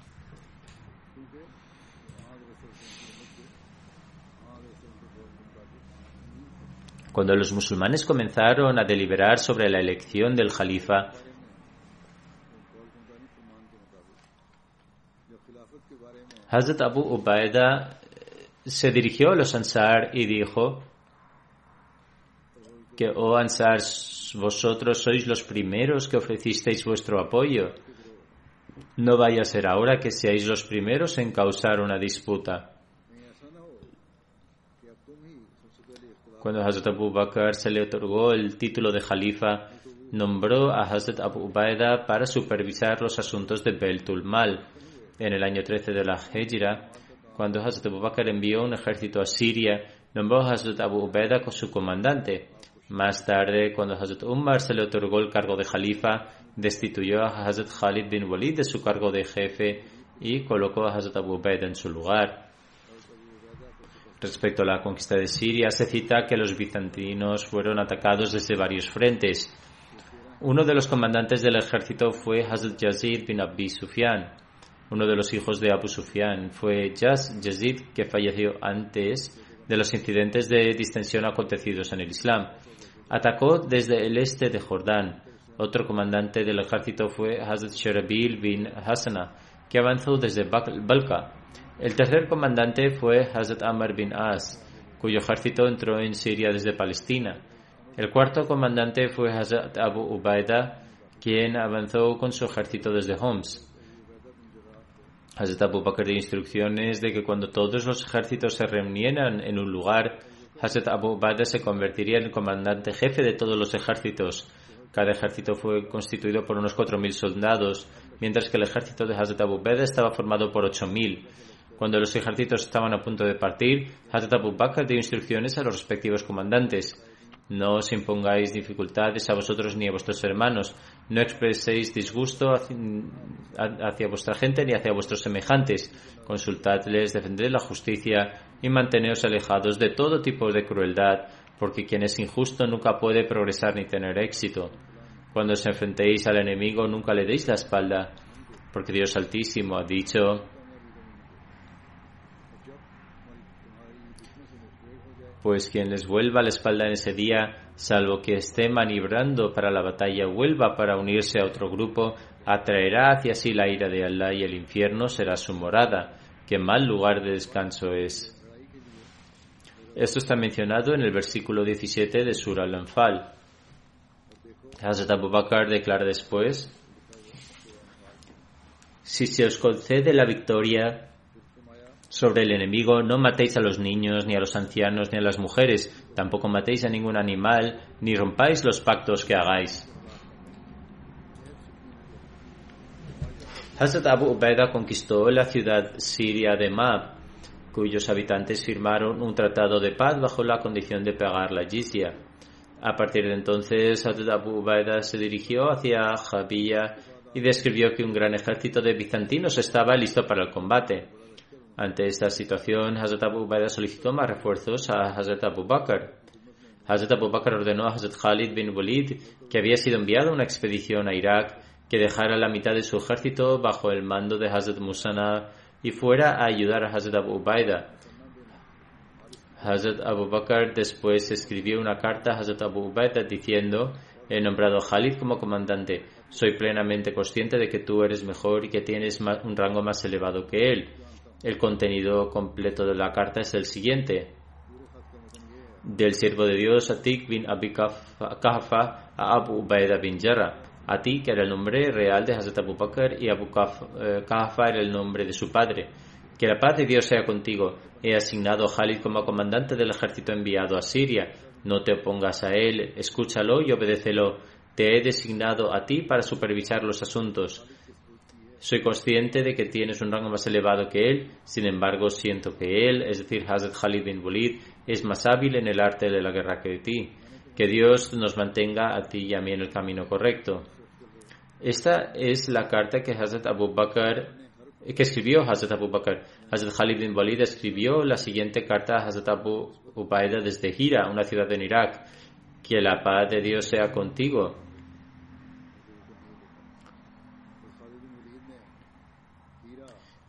Cuando los musulmanes comenzaron a deliberar sobre la elección del jalifa, Hazrat Abu Ubaidah se dirigió a los Ansar y dijo que, oh Ansar, vosotros sois los primeros que ofrecisteis vuestro apoyo. No vaya a ser ahora que seáis los primeros en causar una disputa. Cuando Hazrat Abu Bakr se le otorgó el título de jalifa, nombró a Hazrat Abu Ubaidah para supervisar los asuntos de Baitul Mal. En el año 13 de la Hijra, cuando Hazrat Abu Bakr envió un ejército a Siria, nombró a Hazrat Abu Ubaidah como su comandante. Más tarde, cuando Hazrat Umar se le otorgó el cargo de jalifa, destituyó a Hazrat Khalid bin Walid de su cargo de jefe y colocó a Hazrat Abu Ubaidah en su lugar. Respecto a la conquista de Siria, se cita que los bizantinos fueron atacados desde varios frentes. Uno de los comandantes del ejército fue Hazrat Yazid bin Abi Sufyan. Uno de los hijos de Abu Sufyan fue Yazid, que falleció antes de los incidentes de distensión acontecidos en el Islam. Atacó desde el este de Jordán. Otro comandante del ejército fue Hazrat Sharabil bin Hasana, que avanzó desde Balka. El tercer comandante fue Hazrat Amr bin As, cuyo ejército entró en Siria desde Palestina. El cuarto comandante fue Hazrat Abu Ubaida, quien avanzó con su ejército desde Homs. Hazrat Abu Bakr dio instrucciones de que cuando todos los ejércitos se reunieran en un lugar, Hazrat Abu Ubaida se convertiría en el comandante jefe de todos los ejércitos. Cada ejército fue constituido por unos 4.000 soldados, mientras que el ejército de Hazrat Abu Ubaida estaba formado por 8.000. Cuando los ejércitos estaban a punto de partir, Hazrat Abu Bakr dio instrucciones a los respectivos comandantes. No os impongáis dificultades a vosotros ni a vuestros hermanos. No expreséis disgusto hacia vuestra gente ni hacia vuestros semejantes. Consultadles, defended la justicia y manteneos alejados de todo tipo de crueldad, porque quien es injusto nunca puede progresar ni tener éxito. Cuando os enfrentéis al enemigo, nunca le deis la espalda, porque Dios Altísimo ha dicho: pues quien les vuelva la espalda en ese día, salvo que esté maniobrando para la batalla, vuelva para unirse a otro grupo, atraerá hacia sí la ira de Allah y el infierno será su morada. ¡Qué mal lugar de descanso es! Esto está mencionado en el versículo 17 de Surah Al-Anfal. Hazrat Abu Bakr declara después: si se os concede la victoria sobre el enemigo, no matéis a los niños, ni a los ancianos, ni a las mujeres, tampoco matéis a ningún animal, ni rompáis los pactos que hagáis. Hazrat Abu Ubaida conquistó la ciudad siria de Mab, cuyos habitantes firmaron un tratado de paz bajo la condición de pagar la jizya. A partir de entonces, Hazrat Abu Ubaida se dirigió hacia Jabiya y describió que un gran ejército de bizantinos estaba listo para el combate. Ante esta situación, Hazrat Abu Ubaida solicitó más refuerzos a Hazrat Abu Bakr. Hazrat Abu Bakr ordenó a Hazrat Khalid bin Walid, que había sido enviado a una expedición a Irak, que dejara la mitad de su ejército bajo el mando de Hazrat Musana y fuera a ayudar a Hazrat Abu Ubaida. Hazrat Abu Bakr después escribió una carta a Hazrat Abu Ubaida diciendo: he nombrado a Khalid como comandante. Soy plenamente consciente de que tú eres mejor y que tienes un rango más elevado que él. El contenido completo de la carta es el siguiente: del siervo de Dios Atik bin Abi Kahfa a Abu Ubaida bin Jarrah. Atik era el nombre real de Hazrat Abu Bakr y Abu Kahfa era el nombre de su padre. Que la paz de Dios sea contigo. He asignado a Khalid como comandante del ejército enviado a Siria. No te opongas a él, escúchalo y obedécelo. Te he designado a ti para supervisar los asuntos. Soy consciente de que tienes un rango más elevado que él, sin embargo siento que él, es decir, Hazrat Khalid bin Walid, es más hábil en el arte de la guerra que ti. Que Dios nos mantenga a ti y a mí en el camino correcto. Esta es la carta que escribió Hazrat Abu Bakr. Hazrat Khalid bin Walid escribió la siguiente carta a Hazrat Abu Ubaida desde Hira, una ciudad en Irak. Que la paz de Dios sea contigo.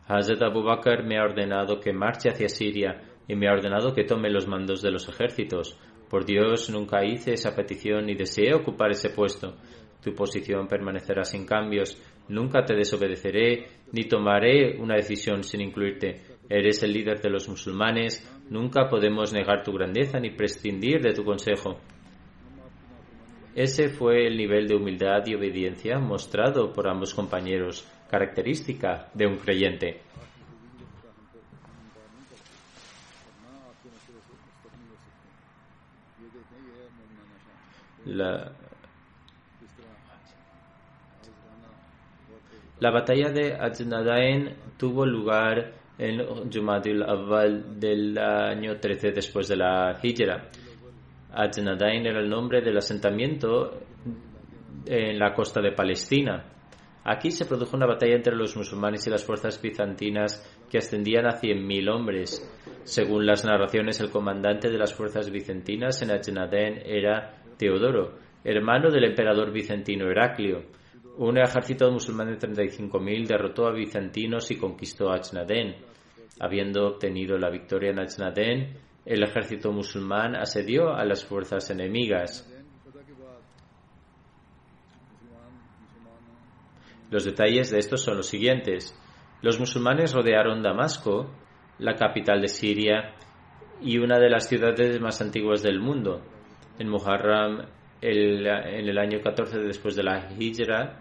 Hazrat Abu Bakr me ha ordenado que marche hacia Siria y me ha ordenado que tome los mandos de los ejércitos. Por Dios, nunca hice esa petición ni deseé ocupar ese puesto. Tu posición permanecerá sin cambios. Nunca te desobedeceré ni tomaré una decisión sin incluirte. Eres el líder de los musulmanes. Nunca podemos negar tu grandeza ni prescindir de tu consejo. Ese fue el nivel de humildad y obediencia mostrado por ambos compañeros, característica de un creyente. La batalla de Ajnadain tuvo lugar en Jumadil Awwal del año 13 después de la Hijra. Ajnadain era el nombre del asentamiento en la costa de Palestina. Aquí se produjo una batalla entre los musulmanes y las fuerzas bizantinas que ascendían a 100.000 hombres. Según las narraciones, el comandante de las fuerzas bizantinas en Ajnadain era Teodoro, hermano del emperador bizantino Heraclio. Un ejército musulmán de 35.000 derrotó a bizantinos y conquistó Ajnadain. Habiendo obtenido la victoria en Ajnadain, el ejército musulmán asedió a las fuerzas enemigas. Los detalles de esto son los siguientes. Los musulmanes rodearon Damasco, la capital de Siria, y una de las ciudades más antiguas del mundo. En Muharram, en el año 14 después de la Hijra,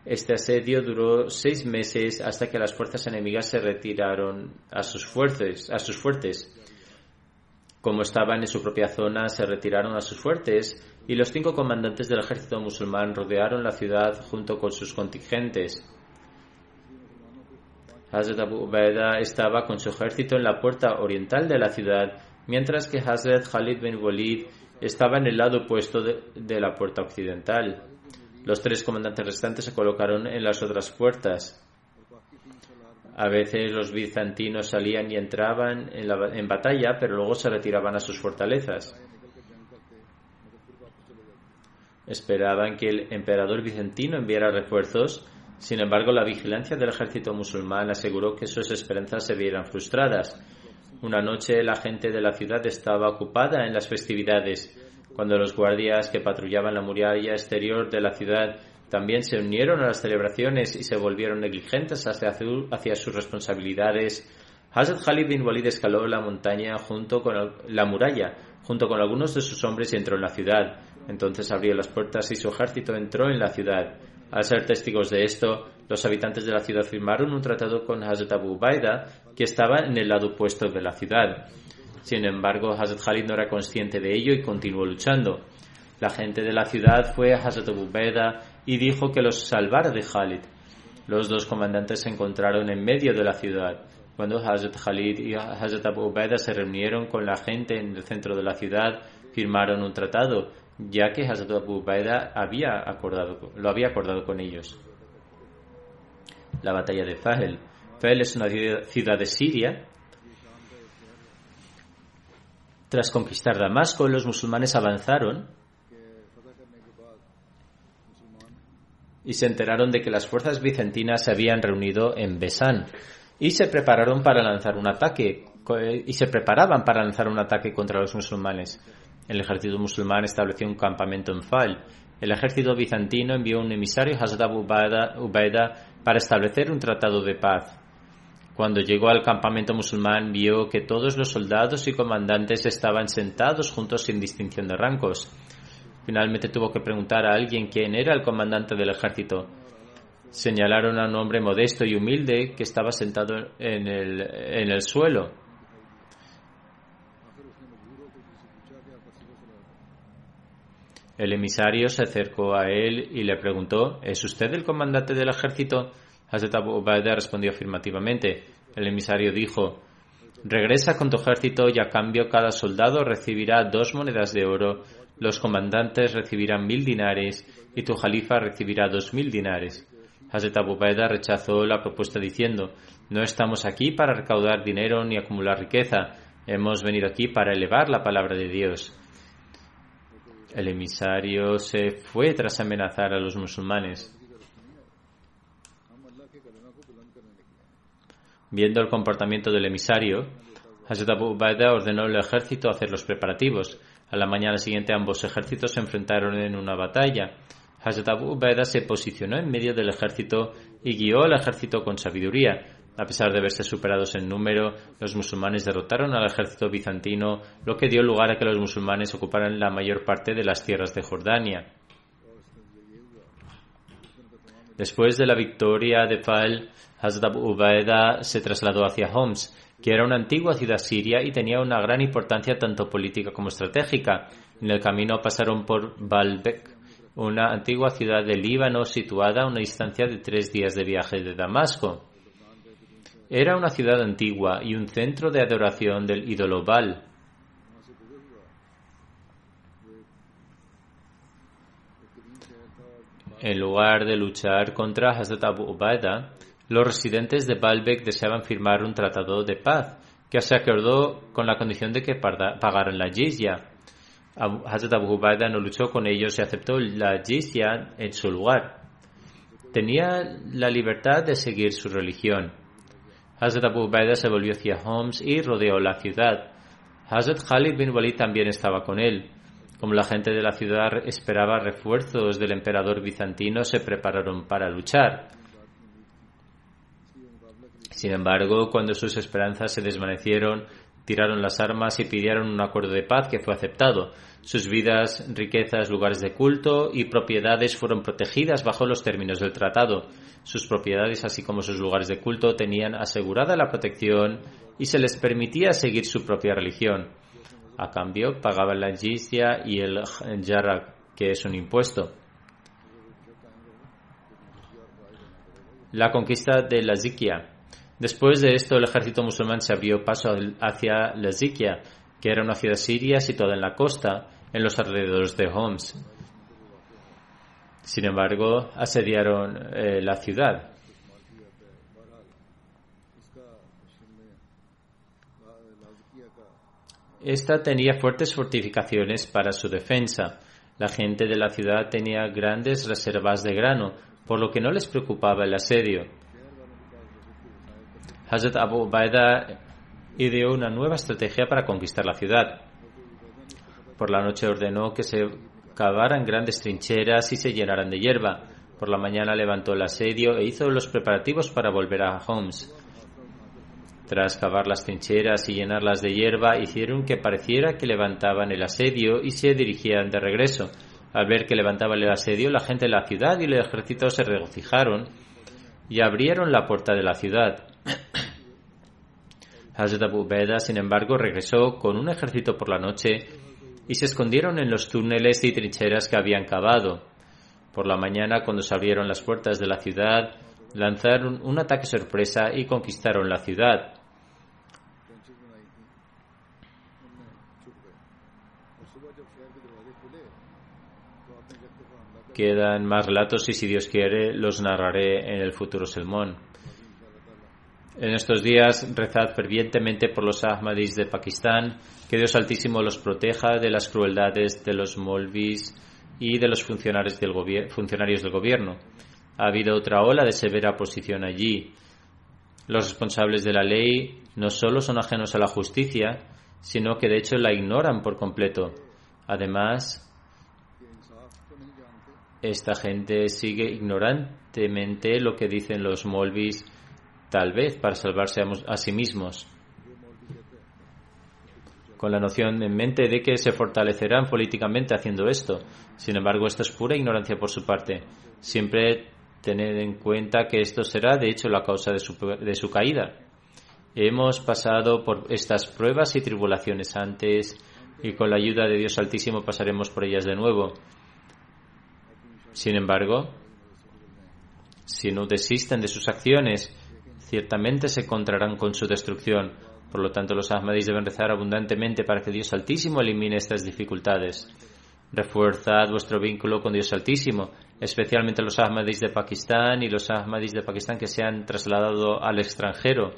este asedio duró 6 meses hasta que las fuerzas enemigas se retiraron a sus fuertes. Como estaban en su propia zona, se retiraron a sus fuertes y los 5 comandantes del ejército musulmán rodearon la ciudad junto con sus contingentes. Hazrat Abu Ubaida estaba con su ejército en la puerta oriental de la ciudad, mientras que Hazrat Khalid bin Walid estaba en el lado opuesto de la puerta occidental. Los 3 comandantes restantes se colocaron en las otras puertas. A veces los bizantinos salían y entraban en batalla, pero luego se retiraban a sus fortalezas. Esperaban que el emperador bizantino enviara refuerzos. Sin embargo, la vigilancia del ejército musulmán aseguró que sus esperanzas se vieran frustradas. Una noche la gente de la ciudad estaba ocupada en las festividades, cuando los guardias que patrullaban la muralla exterior de la ciudad también se unieron a las celebraciones y se volvieron negligentes hacia sus responsabilidades. Hazrat Khalid bin Walid escaló la montaña junto con la muralla, junto con algunos de sus hombres y entró en la ciudad. Entonces abrió las puertas y su ejército entró en la ciudad. Al ser testigos de esto, los habitantes de la ciudad firmaron un tratado con Hazrat Abu Ubaida, que estaba en el lado opuesto de la ciudad. Sin embargo, Hazrat Khalid no era consciente de ello y continuó luchando. La gente de la ciudad fue a Hazrat Abu Ubaida y dijo que los salvara de Khalid. Los 2 comandantes se encontraron en medio de la ciudad. Cuando Hazrat Khalid y Hazrat Abu Ubaida se reunieron con la gente en el centro de la ciudad, firmaron un tratado, ya que Hazrat Abu Ubaida lo había acordado con ellos. La batalla de Fahel. Fahel es una ciudad de Siria. Tras conquistar Damasco, los musulmanes avanzaron y se enteraron de que las fuerzas bizantinas se habían reunido en Besán y se preparaban para lanzar un ataque contra los musulmanes. El ejército musulmán estableció un campamento en Fahel. El ejército bizantino envió un emisario a Hazrat Abu Ubaida para establecer un tratado de paz. Cuando llegó al campamento musulmán, vio que todos los soldados y comandantes estaban sentados juntos sin distinción de rangos. Finalmente tuvo que preguntar a alguien quién era el comandante del ejército. Señalaron a un hombre modesto y humilde que estaba sentado en el suelo. El emisario se acercó a él y le preguntó: ¿Es usted el comandante del ejército? Hazrat Abu Ubaida respondió afirmativamente. El emisario dijo: regresa con tu ejército y a cambio cada soldado recibirá 2 monedas de oro, los comandantes recibirán 1000 dinares y tu jalifa recibirá 2000 dinares. Hazrat Abu Ubaida rechazó la propuesta diciendo: no estamos aquí para recaudar dinero ni acumular riqueza, hemos venido aquí para elevar la palabra de Dios. El emisario se fue tras amenazar a los musulmanes. Viendo el comportamiento del emisario, Hazrat Abu Ubaida ordenó al ejército hacer los preparativos. A la mañana siguiente ambos ejércitos se enfrentaron en una batalla. Hazrat Abu Ubaida se posicionó en medio del ejército y guió al ejército con sabiduría. A pesar de verse superados en número, los musulmanes derrotaron al ejército bizantino, lo que dio lugar a que los musulmanes ocuparan la mayor parte de las tierras de Jordania. Después de la victoria de Fahel, Hazrat Abu Ubaida se trasladó hacia Homs, que era una antigua ciudad siria y tenía una gran importancia tanto política como estratégica. En el camino pasaron por Baalbek, una antigua ciudad del Líbano situada a una distancia de 3 días de viaje de Damasco. Era una ciudad antigua y un centro de adoración del ídolo Baal. En lugar de luchar contra Hazrat Abu Ubaida, los residentes de Baalbek deseaban firmar un tratado de paz, que se acordó con la condición de que pagaran la jizya. Hazrat Abu Ubaida no luchó con ellos y aceptó la jizya en su lugar. Tenía la libertad de seguir su religión. Hazrat Abu Ubaida se volvió hacia Homs y rodeó la ciudad. Hazrat Khalid bin Walid también estaba con él. Como la gente de la ciudad esperaba refuerzos del emperador bizantino, se prepararon para luchar. Sin embargo, cuando sus esperanzas se desvanecieron, tiraron las armas y pidieron un acuerdo de paz que fue aceptado. Sus vidas, riquezas, lugares de culto y propiedades fueron protegidas bajo los términos del tratado. Sus propiedades, así como sus lugares de culto, tenían asegurada la protección y se les permitía seguir su propia religión. A cambio, pagaban la jizya y el jarak, que es un impuesto. La conquista de Lazikia. Después de esto, el ejército musulmán se abrió paso hacia Lazikia, que era una ciudad siria situada en la costa, en los alrededores de Homs. Sin embargo, asediaron la ciudad. Esta tenía fuertes fortificaciones para su defensa. La gente de la ciudad tenía grandes reservas de grano, por lo que no les preocupaba el asedio. Hazrat Abu Ubaida ideó una nueva estrategia para conquistar la ciudad. Por la noche ordenó que se cavaran grandes trincheras y se llenaran de hierba. Por la mañana levantó el asedio e hizo los preparativos para volver a Homs. Tras cavar las trincheras y llenarlas de hierba, hicieron que pareciera que levantaban el asedio y se dirigían de regreso. Al ver que levantaban el asedio, la gente de la ciudad y el ejército se regocijaron y abrieron la puerta de la ciudad. Hazrat Abu Ubaida, sin embargo, regresó con un ejército por la noche y se escondieron en los túneles y trincheras que habían cavado. Por la mañana, cuando se abrieron las puertas de la ciudad, lanzaron un ataque sorpresa y conquistaron la ciudad. Quedan más relatos y, si Dios quiere, los narraré en el futuro sermón. En estos días, rezad fervientemente por los Ahmadis de Pakistán, que Dios Altísimo los proteja de las crueldades de los Molvis y de los funcionarios del gobierno. Ha habido otra ola de severa oposición allí. Los responsables de la ley no solo son ajenos a la justicia, sino que de hecho la ignoran por completo. Además, esta gente sigue ignorantemente lo que dicen los Molvis, tal vez para salvarse a sí mismos, con la noción en mente de que se fortalecerán políticamente haciendo esto. Sin embargo, esto es pura ignorancia por su parte. Siempre tened en cuenta que esto será, de hecho, la causa de su caída. Hemos pasado por estas pruebas y tribulaciones antes, y con la ayuda de Dios Altísimo pasaremos por ellas de nuevo. Sin embargo, si no desisten de sus acciones, ciertamente se encontrarán con su destrucción. Por lo tanto, los Ahmadis deben rezar abundantemente para que Dios Altísimo elimine estas dificultades. Refuerzad vuestro vínculo con Dios Altísimo, especialmente los Ahmadis de Pakistán y los Ahmadis de Pakistán que se han trasladado al extranjero,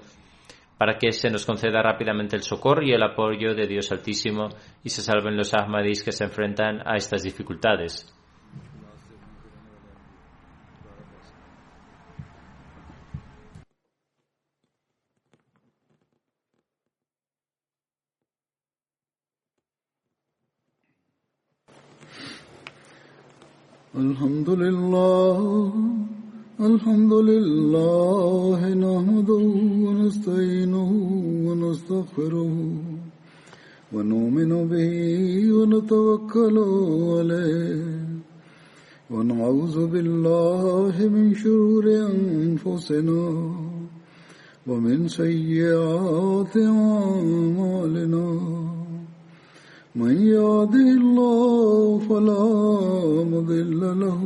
para que se nos conceda rápidamente el socorro y el apoyo de Dios Altísimo y se salven los Ahmadis que se enfrentan a estas dificultades. Alhamdulillah, nahmaduhu wa nasta'inuhu wa nastaghfiruhu wa nu'minu bihi wa natawakkalu alayhi wa na'udhu billahi min shururi anfusina wa min sayyiati a'malina. من يهده الله فلا مضل له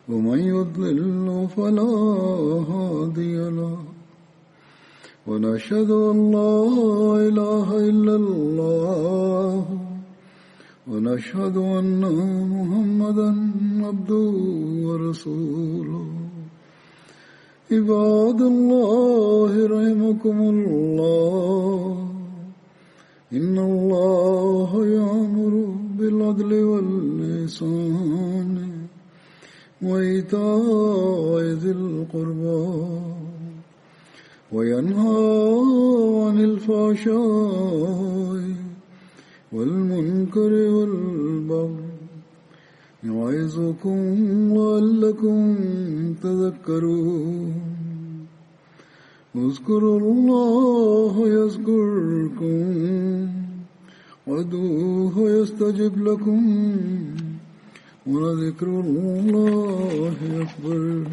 ومن يضلل فلا هادي له ونشهد أن لا إله إلا الله ونشهد أن محمدا عبده ورسوله عباد الله رحمكم الله إن الله يأمر بالعدل والإحسان وإيتاء ذي القربى وينهى عن الفحشاء والمنكر والبغي يعظكم لعلكم تذكرون اذكروا الله يذكركم ينصركم وادعوه يستجب لكم ولذكر الله أكبر